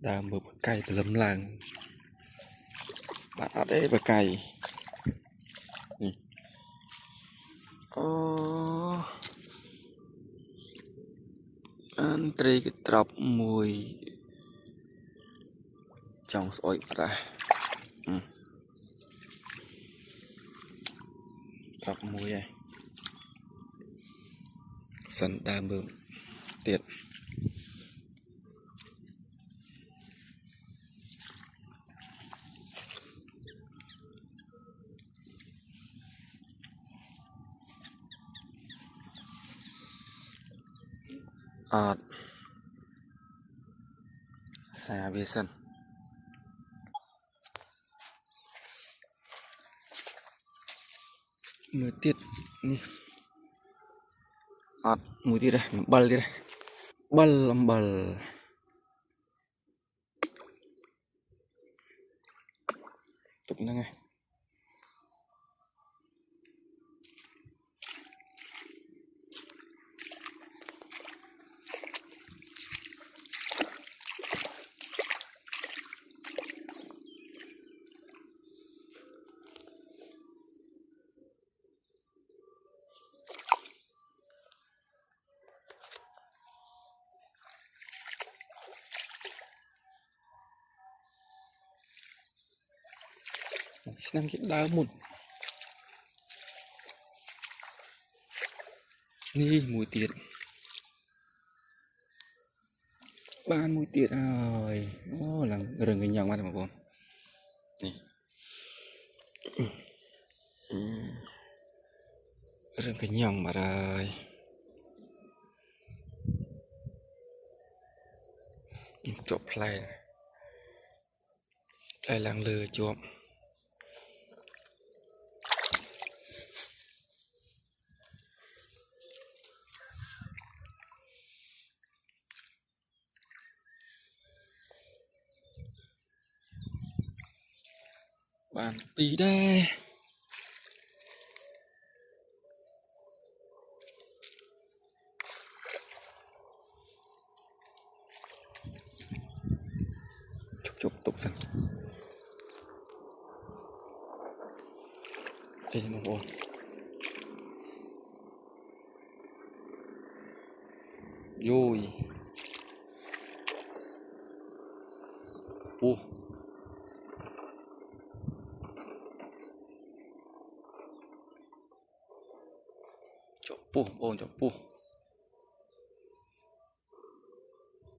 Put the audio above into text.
đã mở bậc cây từ lâm làng bạn ở đây bậc cây ăn tri cái trọc mùi trong sỏi ra trọc mùi này sẵn đa mượm tiệt xa về sân mùi tiệt mùi tiệt đây bal đi đây bal tục năng ngay năm cái đá một ni mùi tiệt ban mùi tiệt rồi là rừng cái nhang mà mọi người rừng cái nhang mà rồi chụp play làng lừa chụp bàn tí đây chụp tục sân đây là một bộ rồi chụp pu